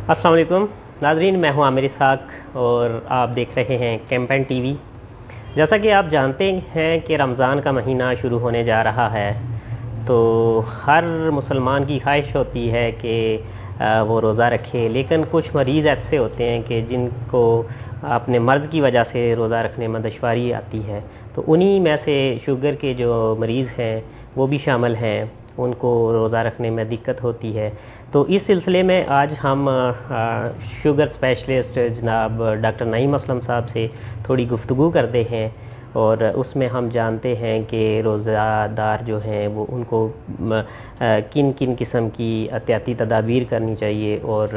السلام علیکم ناظرین، میں ہوں عامر اسحاق اور آپ دیکھ رہے ہیں کیمپین ٹی وی۔ جیسا کہ آپ جانتے ہیں کہ رمضان کا مہینہ شروع ہونے جا رہا ہے، تو ہر مسلمان کی خواہش ہوتی ہے کہ وہ روزہ رکھے، لیکن کچھ مریض ایسے ہوتے ہیں کہ جن کو اپنے مرض کی وجہ سے روزہ رکھنے میں دشواری آتی ہے، تو انہی میں سے شوگر کے جو مریض ہیں وہ بھی شامل ہیں، ان کو روزہ رکھنے میں دقت ہوتی ہے۔ تو اس سلسلے میں آج ہم شوگر اسپیشلسٹ جناب ڈاکٹر نعیم اسلم صاحب سے تھوڑی گفتگو کرتے ہیں، اور اس میں ہم جانتے ہیں کہ روزہ دار جو ہیں وہ ان کو کن کن قسم کی احتیاطی تدابیر کرنی چاہیے، اور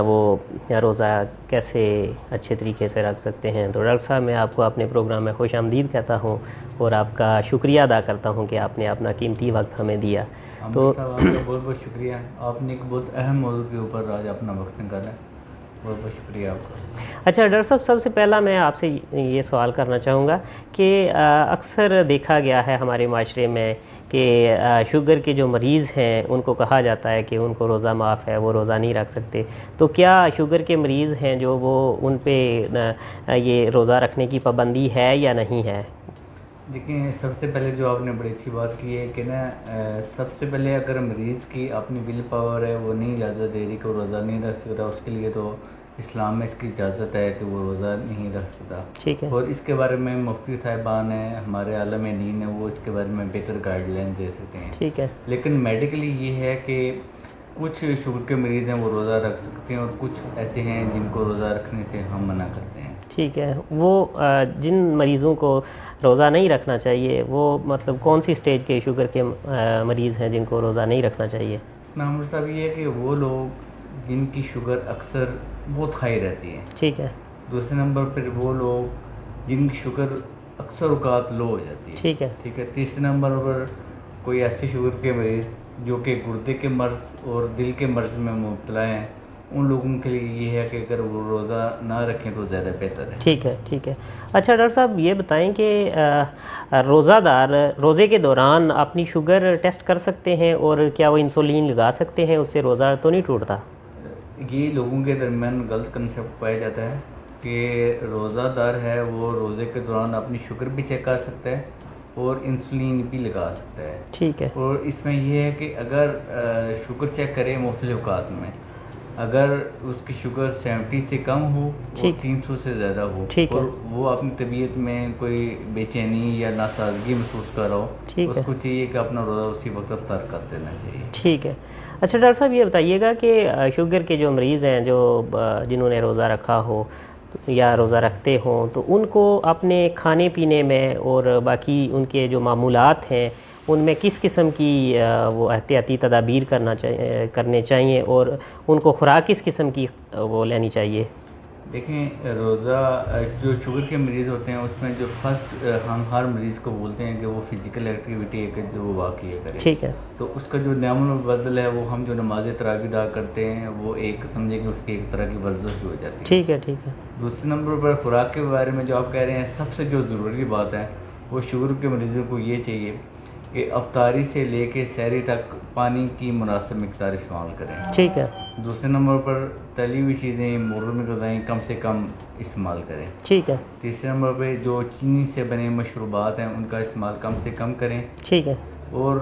وہ روزہ کیسے اچھے طریقے سے رکھ سکتے ہیں۔ تو ڈاکٹر صاحب، میں آپ کو اپنے پروگرام میں خوش آمدید کہتا ہوں اور آپ کا شکریہ ادا کرتا ہوں کہ آپ نے اپنا قیمتی وقت ہمیں دیا۔ تو آپ کا بہت بہت شکریہ، آپ نے ایک بہت اہم موضوع کے اوپر آج اپنا وقت نکالا ہے، بہت بہت شکریہ آپ کا۔ اچھا ڈاکٹر صاحب، سب سے پہلا میں آپ سے یہ سوال کرنا چاہوں گا کہ اکثر دیکھا گیا ہے ہمارے معاشرے میں کہ شوگر کے جو مریض ہیں ان کو کہا جاتا ہے کہ ان کو روزہ معاف ہے، وہ روزہ نہیں رکھ سکتے، تو کیا شوگر کے مریض ہیں جو وہ ان پہ یہ روزہ رکھنے کی پابندی ہے یا نہیں ہے؟ دیکھیں، سب سے پہلے جو آپ نے بڑی اچھی بات کی ہے کہ نا، سب سے پہلے اگر مریض کی اپنی ول پاور ہے، وہ نہیں اجازت دے رہی کہ وہ روزہ نہیں رکھ سکتا، اس کے لیے تو اسلام میں اس کی اجازت ہے کہ وہ روزہ نہیں رکھ سکتا۔ ٹھیک ہے۔ اور اس کے بارے میں مفتی صاحبان ہیں، ہمارے عالم دین ہیں، وہ اس کے بارے میں بہتر گائیڈ لائن دے سکتے ہیں۔ ٹھیک ہے۔ لیکن میڈیکلی یہ ہے کہ کچھ شوگر کے مریض ہیں وہ روزہ رکھ سکتے ہیں، اور کچھ ایسے ہیں جن کو روزہ رکھنے سے ہم منع کرتے ہیں۔ ٹھیک ہے۔ وہ جن مریضوں کو روزہ نہیں رکھنا چاہیے، وہ مطلب کون سی سٹیج کے شوگر کے مریض ہیں جن کو روزہ نہیں رکھنا چاہیے؟ اس میں عامر صاحب یہ ہے کہ وہ لوگ جن کی شوگر اکثر بہت ہائی رہتی ہے۔ ٹھیک ہے۔ دوسرے نمبر پر وہ لوگ جن کی شوگر اکثر اوقات لو ہو جاتی ہے۔ ٹھیک ہے۔ ٹھیک ہے۔ تیسرے نمبر پر کوئی ایسے شوگر کے مریض جو کہ گردے کے مرض اور دل کے مرض میں مبتلا ہیں، ان لوگوں کے لیے یہ ہے کہ اگر وہ روزہ نہ رکھیں تو زیادہ بہتر ہے۔ ٹھیک ہے۔ ٹھیک ہے۔ اچھا ڈاکٹر صاحب، یہ بتائیں کہ روزہ دار روزے کے دوران اپنی شوگر ٹیسٹ کر سکتے ہیں، اور کیا وہ انسولین لگا سکتے ہیں؟ اس سے روزہ تو نہیں ٹوٹتا؟ یہ لوگوں کے درمیان غلط کنسیپٹ پایا جاتا ہے کہ روزہ دار ہے وہ روزے کے دوران اپنی شوگر بھی چیک کر سکتا ہے اور انسولین بھی لگا سکتا ہے۔ ٹھیک ہے۔ اور اس میں یہ ہے کہ اگر شوگر چیک کرے مختلف اوقات میں، اگر اس کی شوگر 70 سے کم ہو اور 300 سے زیادہ ہو، اور وہ اپنی طبیعت میں کوئی بے چینی یا ناسازگی محسوس کر رہا ہو، اس کو چاہیے کہ اپنا روزہ اسی وقت افطار کر دینا چاہیے۔ ٹھیک ہے۔ اچھا ڈاکٹر صاحب، یہ بتائیے گا کہ شوگر کے جو مریض ہیں جنہوں نے روزہ رکھا ہو یا روزہ رکھتے ہوں، تو ان کو اپنے کھانے پینے میں اور باقی ان کے جو معمولات ہیں ان میں کس قسم کی وہ احتیاطی تدابیر کرنے چاہیے، اور ان کو خوراک کس قسم کی وہ لینی چاہیے؟ دیکھیں، روزہ جو شوگر کے مریض ہوتے ہیں اس میں جو فرسٹ ہم ہر مریض کو بولتے ہیں کہ وہ فزیکل ایکٹیویٹی ہے کہ جو وہ واقعی کرے۔ ٹھیک ہے۔ تو اس کا جو نعم الفضل ہے، وہ ہم جو نماز تراویح ادا کرتے ہیں، وہ ایک سمجھے کہ اس کی ایک طرح کی ورزش بھی ہو جاتی ہے۔ ٹھیک ہے۔ ٹھیک ہے۔ دوسرے نمبر پر خوراک کے بارے میں جو آپ کہہ رہے ہیں، سب سے جو ضروری بات ہے وہ شوگر کے مریضوں کو یہ چاہیے کہ افطاری سے لے کے سحری تک پانی کی مناسب مقدار استعمال کریں۔ ٹھیک ہے۔ دوسرے نمبر پر تلی ہوئی چیزیں، مرغن غذائیں کم سے کم استعمال کریں۔ ٹھیک ہے۔ تیسرے نمبر پہ جو چینی سے بنے مشروبات ہیں ان کا استعمال کم سے کم کریں۔ ٹھیک ہے۔ اور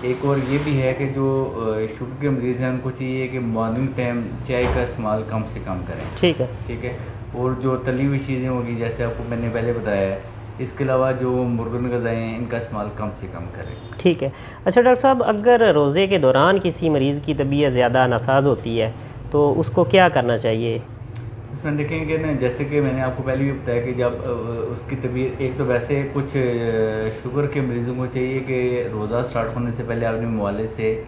ایک اور یہ بھی ہے کہ جو شوگر کے مریض ہیں ان کو چاہیے کہ مارننگ ٹائم چائے کا استعمال کم سے کم کریں۔ ٹھیک ہے۔ ٹھیک ہے۔ اور جو تلی ہوئی چیزیں ہوگی، جیسے آپ کو میں نے پہلے بتایا ہے، اس کے علاوہ جو مرغن غذائیں ہیں ان کا استعمال کم سے کم کریں۔ ٹھیک ہے۔ اچھا ڈاکٹر صاحب، اگر روزے کے دوران کسی مریض کی طبیعت زیادہ ناساز ہوتی ہے تو اس کو کیا کرنا چاہیے؟ اس میں دیکھیں گے نا، جیسے کہ میں نے آپ کو پہلے بھی بتایا کہ جب اس کی طبیعت، ایک تو ویسے کچھ شوگر کے مریضوں کو چاہیے کہ روزہ سٹارٹ ہونے سے پہلے اپنے معالج سے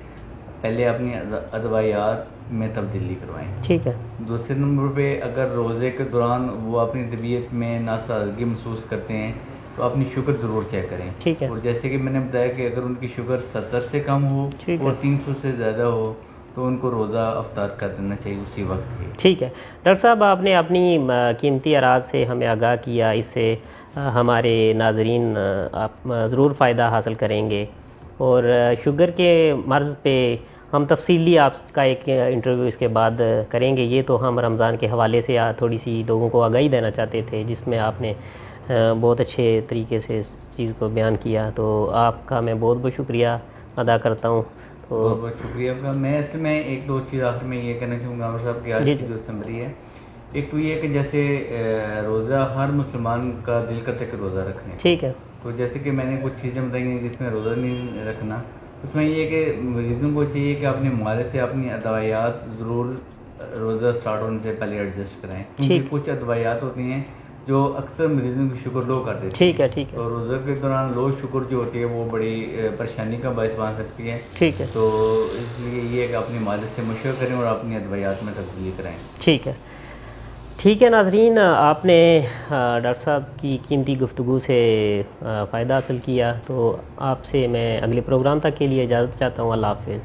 پہلے اپنی ادویات میں تبدیلی کروائیں۔ ٹھیک ہے۔ دوسرے نمبر پہ اگر روزے کے دوران وہ اپنی طبیعت میں ناسازگی محسوس کرتے ہیں تو اپنی شوگر ضرور چیک کریں۔ ٹھیک ہے۔ اور جیسے کہ میں نے بتایا کہ اگر ان کی شوگر 70 سے کم ہو اور 300 سے زیادہ ہو تو ان کو روزہ افطار کر دینا چاہیے اسی وقت ہی۔ ٹھیک ہے۔ ڈاکٹر صاحب، آپ نے اپنی قیمتی آراز سے ہمیں آگاہ کیا، اس سے ہمارے ناظرین آپ ضرور فائدہ حاصل کریں گے، اور شوگر کے مرض پہ ہم تفصیلی آپ کا ایک انٹرویو اس کے بعد کریں گے. یہ تو ہم رمضان کے حوالے سے تھوڑی سی لوگوں کو آگاہی دینا چاہتے تھے، جس میں آپ نے بہت اچھے طریقے سے اس چیز کو بیان کیا. تو آپ کا میں بہت بہت شکریہ ادا کرتا ہوں. تو بہت بہت شکریہ آپ کا. میں اس میں ایک دو چیز آخر میں یہ کہنا چاہوں گا عامر صاحب کہ آج کی جو سمری ہے، ایک تو یہ کہ جیسے روزہ ہر مسلمان کا دل کرتا ہے کہ روزہ رکھنے. ٹھیک ہے. تو جیسے کہ میں نے کچھ چیزیں بتائی ہیں جس میں روزہ نہیں رکھنا، اس میں یہ کہ مریضوں کو چاہیے کہ اپنے معالجے سے اپنی ادویات ضرور روزہ سٹارٹ ہونے سے پہلے ایڈجسٹ کرائیں، کیونکہ کچھ ادویات ہوتی ہیں جو اکثر مریضوں کی شوگر لو کر دیتی ہے. ٹھیک ہے. ٹھیک ہے. تو روزہ کے دوران لو شوگر جو ہوتی ہے وہ بڑی پریشانی کا باعث بن سکتی ہے. ٹھیک ہے. تو اس لیے یہ ہے کہ اپنی معالجے سے مشورہ کریں اور اپنی ادویات میں تبدیلی کرائیں. ٹھیک ہے. ٹھیک ہے ناظرین، آپ نے ڈاکٹر صاحب کی قیمتی گفتگو سے فائدہ حاصل کیا. تو آپ سے میں اگلے پروگرام تک کے لیے اجازت چاہتا ہوں. اللہ حافظ.